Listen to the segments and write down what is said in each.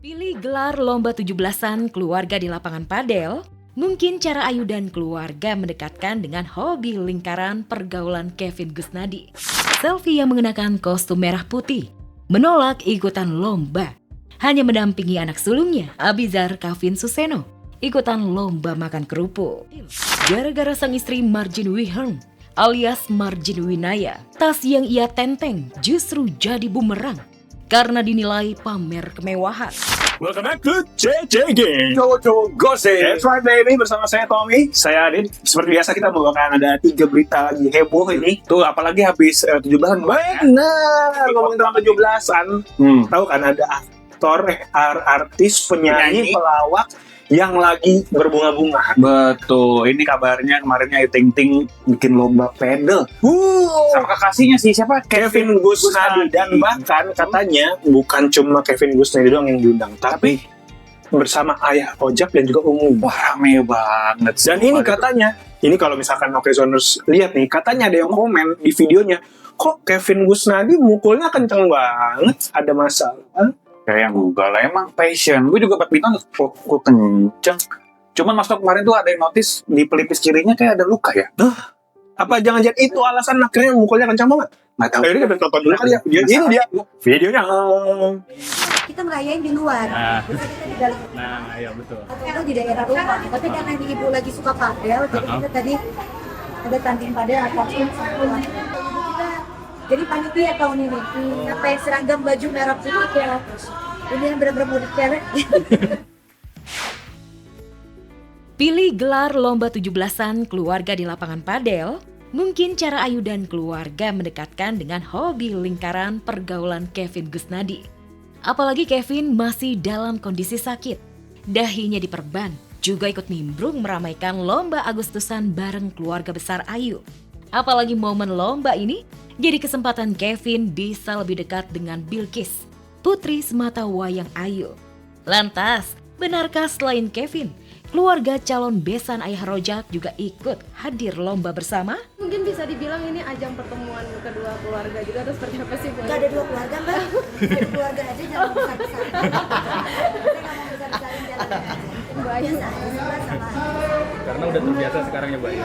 Pilih gelar lomba 17-an keluarga di lapangan padel. Mungkin cara Ayu dan keluarga mendekatkan dengan hobi lingkaran pergaulan Kevin Gusnadi. Selfie yang mengenakan kostum merah putih menolak ikutan lomba. Hanya mendampingi anak sulungnya, Abizar Kavin Suseno, ikutan lomba makan kerupuk. Gara-gara sang istri Marjin Wihern alias Marjin Winaya, tas yang ia tenteng justru jadi bumerang karena dinilai pamer kemewahan. Welcome back to JJG Cowok-cowok gosip. That's right baby, bersama saya Tommy, saya Adit. Seperti biasa kita membawakan ada 3 berita lagi heboh ini. Tuh apalagi habis 17-an. Benar, ngomongin tentang 17-an. Tahu kan ada aktor, artis, penyanyi, pelawak yang lagi berbunga-bunga. Betul, ini kabarnya kemarinnya Ayu Ting Ting bikin lomba pedal sama kekasihnya sih, siapa? Kevin Gusnadi. Dan bahkan katanya bukan cuma Kevin Gusnadi doang yang diundang, tapi bersama ayah Ojak dan juga Ungu. Wah, rame banget. Dan ini katanya, ini kalau misalkan Okezoners lihat nih, katanya ada yang komen di videonya, kok Kevin Gusnadi mukulnya kenceng banget, ada masalah. Kayak enggak lah, emang passion. Gue juga badminton pukul kenceng. Cuman masuk kemarin tuh ada yang notice di pelipis kirinya kayak ada luka ya. Apa jangan-jangan itu alasan akhirnya mukulnya kencang banget? Nggak tahu. Ini kita tonton dulu kali ya. Ini dia videonya. Kita ngerayain di luar, bisa kita di dalam. Nah, iya betul. Atau di daerah rumah. Tapi karena ibu lagi suka padel, jadi kita tadi ada tanding padel apapun sama kita. Jadi panitia tahun ini pakai seragam baju merah putih ya. Ini yang benar-benar mau dikerek. Pilih gelar lomba 17-an keluarga di lapangan padel. Mungkin cara Ayu dan keluarga mendekatkan dengan hobi lingkaran pergaulan Kevin Gusnadi. Apalagi Kevin masih dalam kondisi sakit. Dahinya diperban, juga ikut nimbrung meramaikan lomba Agustusan bareng keluarga besar Ayu. Apalagi momen lomba ini jadi kesempatan Kevin bisa lebih dekat dengan Bilkis, putri semata wayang Ayu. Lantas, benarkah selain Kevin, keluarga calon besan ayah Rojak juga ikut hadir lomba bersama? Mungkin bisa dibilang ini ajang pertemuan kedua keluarga juga, atau seperti apa sih Bu? Gak ada dua keluarga mbak, satu keluarga aja jangan besar-besar. Saya nggak mau besar-besarin jalan. Bu Ayu. Karena udah terbiasa sekarang ya Bu Ayu.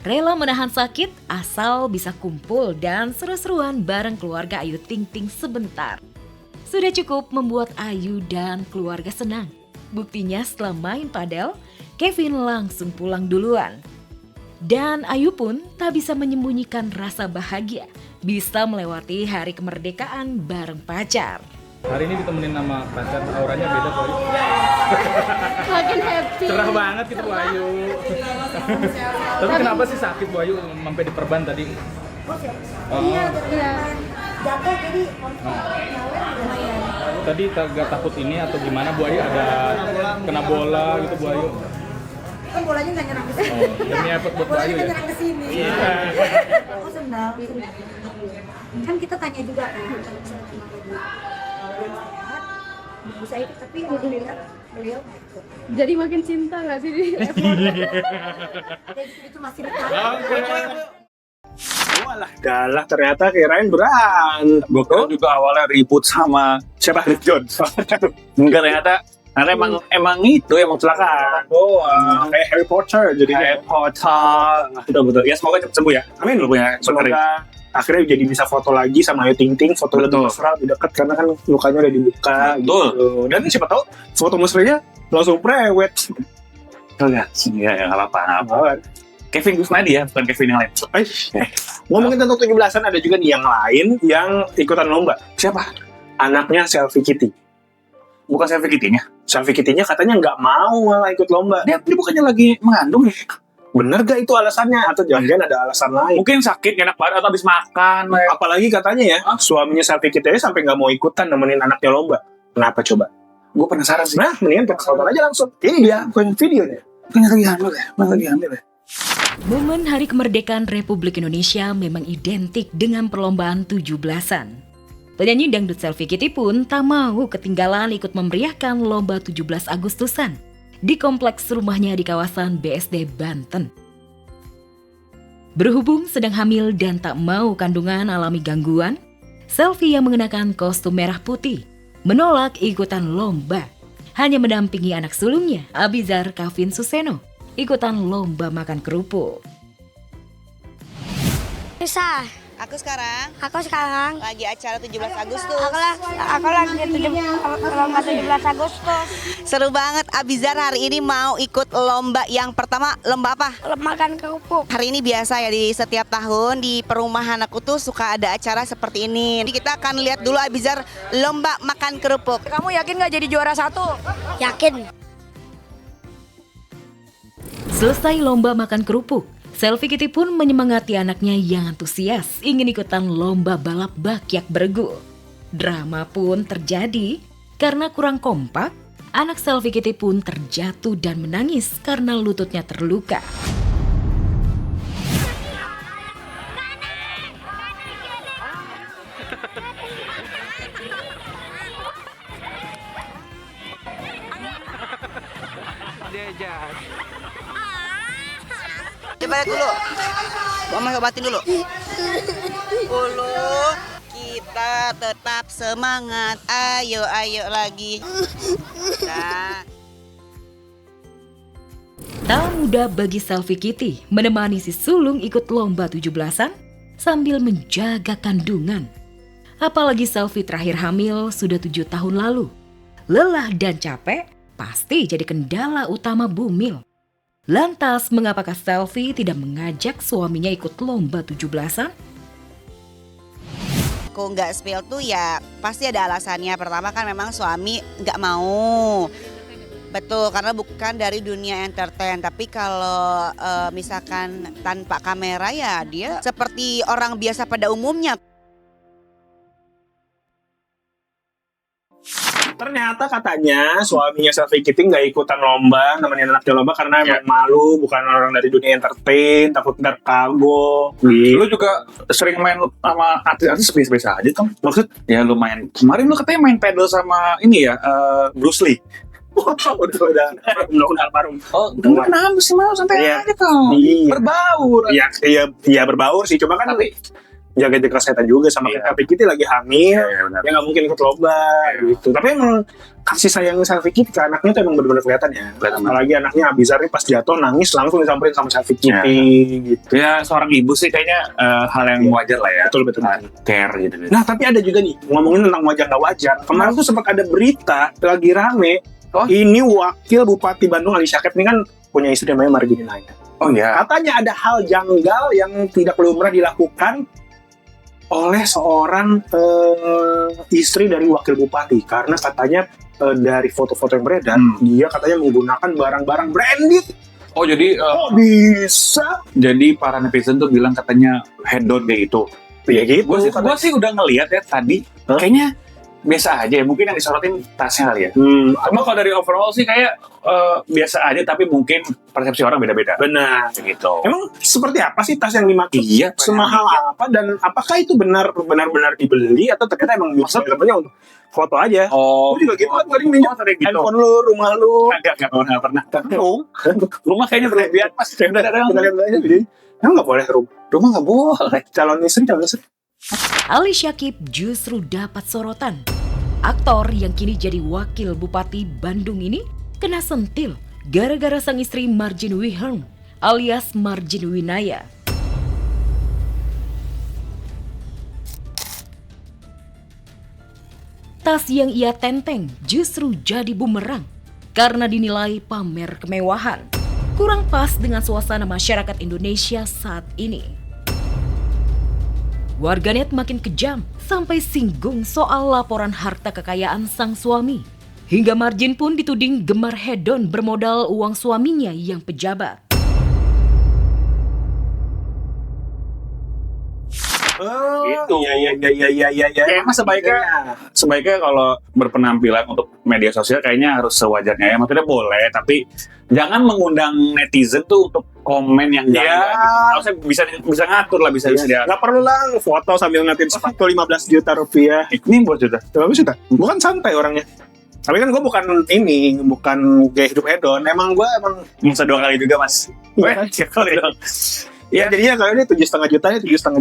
Rela menahan sakit asal bisa kumpul dan seru-seruan bareng keluarga Ayu Ting Ting sebentar. Sudah cukup membuat Ayu dan keluarga senang. Buktinya setelah main padel, Kevin langsung pulang duluan. Dan Ayu pun tak bisa menyembunyikan rasa bahagia bisa melewati hari kemerdekaan bareng pacar. Hari ini ditemenin sama pacar, auranya beda Bu Ayu. Makin happy. Cerah banget gitu Bu Ayu. Tapi kenapa sih sakit Bu Ayu sampai diperban tadi? Iya, jatuh jadi lumayan. Tadi agak takut ini atau gimana Bu Ayu, ada kena bola gitu Bu Ayu? Kan bolanya nggak nyerang ke sini. Oh, demi effort buat Bu Bolanya Ayu nggak ya? nyerang ke sini. Iya. Oh sendal. Kan kita tanya juga kan. Ibu saya tapi lihat beliau Jadi makin cinta nggak sih di itu masih dekat. Walah, galah ternyata kirain beran. Gue kira juga awalnya ribut sama Siapa? John. enggak, ternyata karena emang itu emang kecelakaan. Kayak Harry Potter jadi Kayak Potter. betul. Ya semoga cepat sembuh ya. Amin. Lu punya Semoga akhirnya jadi bisa foto lagi sama Ayu Ting Ting, foto Betul. mesra lebih dekat karena kan lukanya udah dibuka. Betul. Gitu. Dan siapa tahu foto mesranya langsung prewed. Iya, ya nggak apa-apa. Kevin Gusnadi ya, bukan Kevin yang lain. Ngomongin tentang 17-an ada juga nih yang lain yang ikutan lomba. Siapa? Anaknya Selfie Kitty. Bukan Selfie Kitty-nya. Selfie Kitty-nya katanya nggak mau malah ikut lomba. Dia bukannya lagi mengandung ya? Bener gak itu alasannya? Atau jangan-jangan ada alasan lain? Mungkin sakit, enak badan atau habis makan. Apalagi katanya ya, suaminya Selfie Kitty aja sampai nggak mau ikutan nemenin anaknya lomba. Kenapa coba? Gue penasaran sih. Nah, mendingan kita tonton aja langsung. Ini dia, bukan videonya. Bukannya lagi hamil ya? Bukan lagi hamil ya? Momen Hari Kemerdekaan Republik Indonesia memang identik dengan perlombaan 17-an. Penyanyi dangdut Selfie Kitty pun tak mau ketinggalan ikut memeriahkan lomba 17 Agustusan di kompleks rumahnya di kawasan BSD Banten. Berhubung sedang hamil dan tak mau kandungan alami gangguan, Selfie yang mengenakan kostum merah putih menolak ikutan lomba. Hanya mendampingi anak sulungnya, Abizar Kavin Suseno, ikutan lomba makan kerupuk. Bisa. Aku sekarang Aku sekarang lagi acara 17 Agustus. aku lagi 17 Agustus. Seru banget. Abizar hari ini mau ikut lomba yang pertama. Lomba apa? Makan kerupuk. Hari ini biasa ya, di setiap tahun di perumahan aku tuh suka ada acara seperti ini. Jadi kita akan lihat dulu Abizar lomba makan kerupuk. Kamu yakin gak jadi juara 1? Yakin. Selesai lomba makan kerupuk, Selfie Kitty pun menyemangati anaknya yang antusias ingin ikutan lomba balap bakyak bergu. Drama pun terjadi karena kurang kompak, anak Selfie Kitty pun terjatuh dan menangis karena lututnya terluka. Coba lihat dulu. Mama obatin dulu. Dulu kita tetap semangat. Ayo lagi. Nah. Tak mudah bagi Selfie Kitty menemani si sulung ikut lomba 17-an sambil menjaga kandungan. Apalagi Selfie terakhir hamil sudah 7 tahun lalu. Lelah dan capek pasti jadi kendala utama Bumil. Lantas, mengapakah Selfie tidak mengajak suaminya ikut lomba 17-an? Aku nggak spill tuh ya pasti ada alasannya. Pertama kan memang suami nggak mau. Betul, karena bukan dari dunia entertain. Tapi kalau misalkan tanpa kamera ya dia seperti orang biasa pada umumnya. Ternyata katanya suaminya Selfie Kitty nggak ikutan lomba, nemenin anaknya lomba karena emang malu, bukan orang dari dunia entertain, takut ntar kagok. Lu juga sering main sama artis-artis biasa aja kan? Maksud ya lu main, kemarin lu katanya main pedal sama ini ya, Bruce Lee. udah almarhum. Oh, kenapa sih mau santai Iya. aja kau? Iya. Berbaur. Iya berbaur sih, cuma kan jaga kesehatan juga sama Selfie Kitty lagi hamil, Iya, benar. ya nggak mungkin ikut lomba gitu. Tapi emang kasih sayang Selfie Kitty ke anaknya tuh emang benar-benar kelihatan ya. Apalagi anaknya Abizar nih pas jatuh nangis langsung disamperin sama Selfie Kitty gitu. Ya seorang ibu sih kayaknya hal yang wajar lah ya. Betul. Care gitu. Nah tapi ada juga nih ngomongin tentang wajar nggak wajar. Kemarin tuh sempat ada berita lagi rame. Oh. Ini wakil Bupati Bandung Ali Syakib ini kan punya istri namanya Marjini Naya. Oh ya. Katanya ada hal janggal yang tidak lumrah dilakukan oleh seorang istri dari wakil bupati, karena katanya dari foto-foto yang beredar dia katanya menggunakan barang-barang branded. Oh jadi Bisa? jadi para netizen tuh bilang katanya head down kayak gitu. Ya gitu. Gue sih udah ngelihat ya tadi. Kayaknya biasa aja ya. Mungkin yang disorotin tasnya kali ya. Cuma kalau dari overall sih kayak biasa aja, tapi mungkin persepsi orang beda-beda. Benar. Gitu. Emang seperti apa sih tas yang dimaksud? Iya. Semahal apa dan apakah itu benar-benar dibeli atau ternyata emang maksudnya untuk foto aja? Oh, Lu juga gitu kan tadi minjem gitu. handphone lu, rumah lu. Enggak pernah. Rumah kayaknya berlebihan pas. Udah ada Emang nggak boleh rumah nggak boleh. calon istri. Ali Syakib justru dapat sorotan. Aktor yang kini jadi wakil Bupati Bandung ini kena sentil gara-gara sang istri Marjin Wiherm alias Marjin Winaya. Tas yang ia tenteng justru jadi bumerang karena dinilai pamer kemewahan. Kurang pas dengan suasana masyarakat Indonesia saat ini. Warganet makin kejam sampai singgung soal laporan harta kekayaan sang suami. Hingga Marjin pun dituding gemar hedon bermodal uang suaminya yang pejabat. Gitu. Iya. Ya, emang sebaiknya kalau berpenampilan untuk media sosial kayaknya harus sewajarnya ya. Maksudnya boleh, tapi jangan mengundang netizen tuh untuk komen yang enggak gitu. Harusnya bisa ngatur lah, bisa dia. Nggak perlu lah foto sambil ngatin sepatu 15 juta rupiah. Ini buat juta. 15 juta? Bukan santai orangnya. Tapi kan gue bukan gaya hidup hedon. Emang gue Bisa 2 kali juga, Mas. Iya. Weh, 3 kali dong. Ya jadinya kalau ini 7,5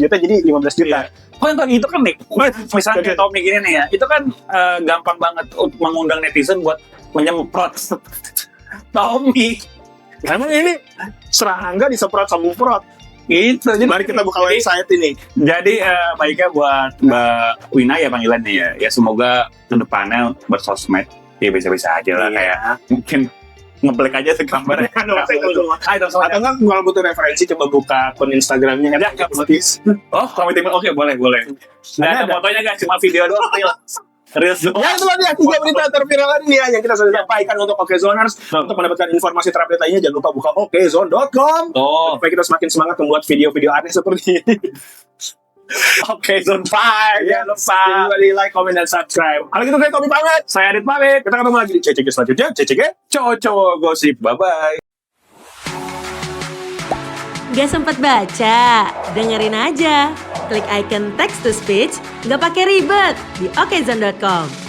juta, jadi 15 juta. Kok yang kayak gitu kan nih, misalnya kayak Tommy gini nih ya, itu kan gampang banget untuk mengundang netizen buat menyemprot Tommy. Emang ini serangga disemprot semprot. Gitu. Jadi Mari kita buka website ini. Jadi baiknya buat Mbak Wina ya panggilannya ya. Ya semoga kedepannya bersosmed ya bisa-bisa aja lah, kayak mungkin ngeblank aja gambarnya. Atau enggak kalau butuh referensi coba buka akun Instagramnya. Ada notis. Oh, komite oke, boleh. Nggak ada fotonya guys, cuma video doang. Reels doang. Ya itu tadi 3 berita terviral ini ya yang kita sudah sampaikan untuk Okezoners. Untuk mendapatkan informasi terupdate lainnya jangan lupa buka okezone.com. Supaya kita semakin semangat membuat video-video aneh seperti ini. Zone 5. Jangan lupa di like, comment, dan subscribe. Kalau gitu saya Tommy pamit. Saya Adit pamit. Kita ketemu lagi di CCG selanjutnya. CCG cowok-cowok gosip. Bye-bye. Gak sempat baca? Dengerin aja. Klik icon text to speech, gak pakai ribet di okezone.com.